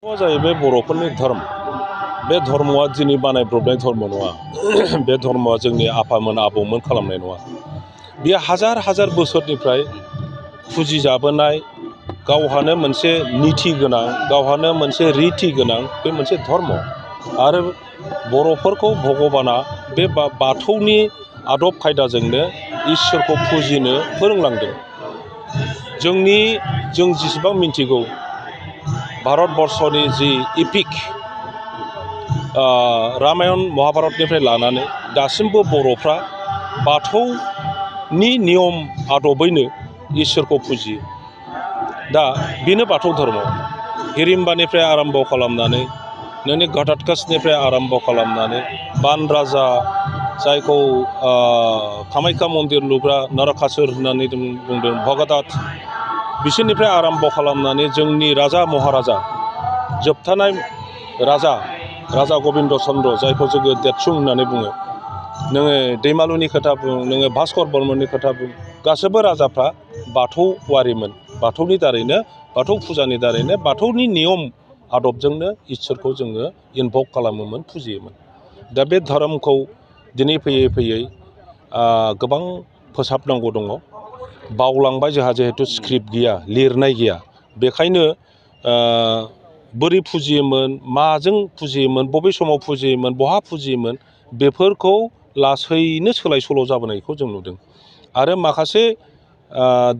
जाहैबाय बर'फोरनि धर्म। बे धर्मआ दिनै बानायब्रबनाय धर्म नङा। बे धर्मआ जोंनि आफामोन आबौमोन खालामनाय नङा। बेयो हाजार हाजार बोसोरनिफ्राय फुजिजाबोनाय, गावहानो मोनसे निथि गोनां, गावहानो मोनसे रिथि गोनां बे मोनसे धर्म। आरो बर'फोरखौ भगबाना बे बाथौनि आदब खायदाजोंनो इसोरखौ फुजिनो फोरोंलांदों। जों जेसेबां मिन्थिगौ, भारतबर्षनि जि इपिक रामायण महाभारतनिफ्राय लानानै दासिमबो बर'फ्रा बाथौनि नियम आदबैनो इसोरखौ फुजियो। दा बेनो बाथौ धर्म। हिरिम्बानिफ्राय आराम्भ खालामनानै नोंनि घटोत्कचनिफ्राय आराम्भ खालामनानै बान राजा, जायखौ कामाख्या मन्दिर लुग्रा नरकासुर होननानै बुंदों, भगदत्त, बिसोरनिफ्राय आराम्भ खालामनानै जोंनि राजा महाराजा, जोबथानाय राजा गबिन्द चन्द्र, जायखौ जोङो देदसुं होननानै बुङो, नोङो दैमालुनि खोथा बुं, नोङो भास्कर बर्मननि खोथा बुं, गासैबो राजाफ्रा बाथौआरिमोन। बाथौनि दारैनो, बाथौ फुजानि दारैनो, बाथौनि नियम आदबजोंनो इसोरखौ जोङो इनभक खालामोमोन, फुजियोमोन। दा बे धोरोमखौ दिनै फैयै फैयै गोबां फोसाबनांगौ दङ। बावलांबाय जोंहा, जिहेथु स्क्रिप्ट गैया, लिरनाय गैया। बेखायनो बोरै फुजियोमोन, माजों फुजियोमोन, बबे समाव फुजियोमोन, बहा फुजियोमोन, बेफोरखौ लासैनो सोलाय सोल' जाबोनायखौ जों नुदों। आरो माखासे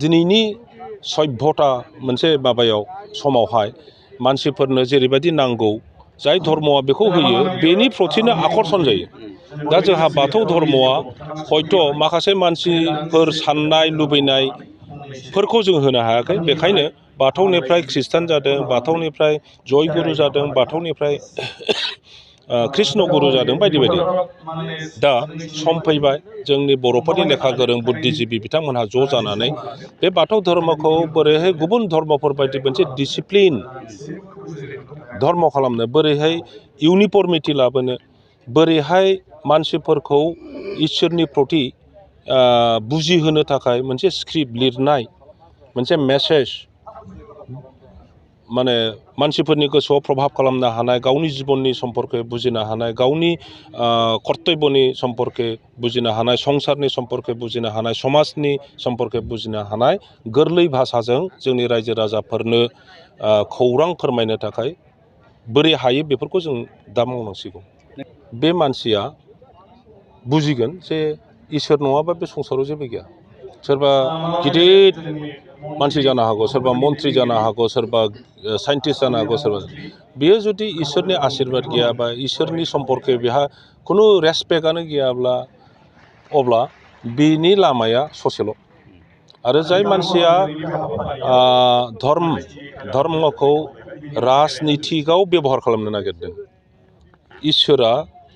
दिनैनि सभ्यता मोनसे माबायाव समावहाय मानसिफोरनो जेरैबायदि नांगौ, जाय धर्मआ बेखौ होयो, बेनि प्रतिनो आकर्षण जायो। दा जोंहा बाथौ धर्मआ हयथ' माखासे मानसिफोर साननाय लुबैनायफोरखौ जों होनो हायाखै। बेखायनो बाथौनिफ्राय ख्रिस्टान जादों, बाथौनिफ्राय जयगुरु जादों, बाथौनिफ्राय कृष्ण गुरु जादों, बायदि बायदि। दा सम फैबाय जोंनि बर'फोरनि लेखा गोरों बुद्धिजिबि बिथांमोनहा ज' जानानै बे बाथौ धर्मखौ बोरैहाय गुबुन धर्मफोर बायदि मोनसे डिसिप्लिन धर्म खालामनो, बोरैहाय इउनिफर्मिटि लाबोनो, बोरैहाय मानसिफोरखौ इसोरनि प्रति बुजिहोनो थाखाय मोनसे स्क्रिप्ट लिरनाय, मोनसे मेसेज, माने मानसिफोरनि गोसोआव प्रभाब खालामनो हानाय, गावनि जिबननि सम्पर्के बुजिनो हानाय, गावनि कर्तब्यनि सम्पर्के बुजिनो हानाय, संसारनि सम्पर्के बुजिनो हानाय, समाजनि सम्पर्के बुजिनो हानाय गोरलै भाषाजों जोंनि रायजो राजाफोरनो खौरां फोरमायनो थाखाय बोरै हायो, बेफोरखौ जों दा मावनांसिगौ। बे मानसिया बुजिगोन जे इसोर नङाबा बे संसाराव जेबो गैया। सोरबा गिदिर मानसि जानो हागौ, सोरबा मन्थ्रि जानो हागौ, सोरबा साइन्टिस्ट जानो हागौ, सोरबा बेयो जुदि इसोरनि आशीर्बाद गैयाबा, इसोरनि सम्पर्के बेहा खुनु रेसपेक्टआनो गैयाब्ला, अब्ला बिनि लामाया ससेल'। आरो जाय मानसिया धर्मखौ राजनितिकआव बेबहार खालामनो नागिरदों, इसोरा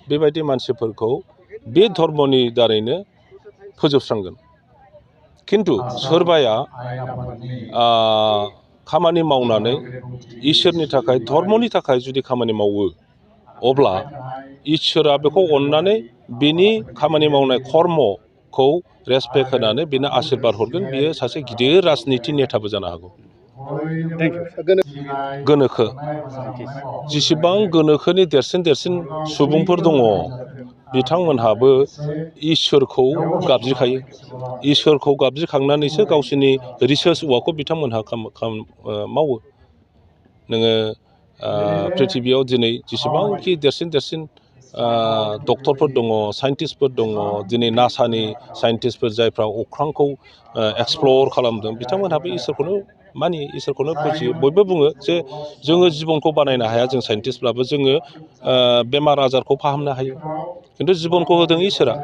बेबायदि मानसिफोरखौ बे धर्मनि दारैनो फोजोबस्रांगोन। खिन्थु सोरबाया खामानि मावनानै इसोरनि थाखाय, धर्मनि थाखाय जुदि खामानि मावो, अब्ला इसोरा बेखौ अननानै बिनि खामानि मावनाय कर्मखौ रेसपेक्ट होनानै बिनो आशीर्बाद हरगोन। बियो सासे गिदिर राजनिति नेताबो जानो हागौ। गोनोखो, जेसेबां गोनोखोनि देरसिन सुबुंफोर दङ, बिथांमोनहाबो इसोरखौ गाबज्रिखायो। इसोरखौ गाबज्रिखांनानैसो गावसोरनि रिसार्च वार्कखौ बिथांमोनहा मावो। नोङो प्रिथिबियाव दिनै जेसेबांखि देरसिन डक्टरफोर दङ, साइन्टिस्टफोर दङ, दिनै नासानि साइन्टिस्टफोर जायफ्रा अख्रांखौ एक्सप्लर खालामदों, बिथांमोनहाबो इसोरखौनो मानियो, इसोरखौनो फुजियो। बयबो बुङो जे जोङो जिबनखौ बानायनो हाया, जों साइन्टिस्टब्लाबो जोङो बेमार आजारखौ फाहामनो हायो, खिन्थु जिबनखौ होदों इसोरा।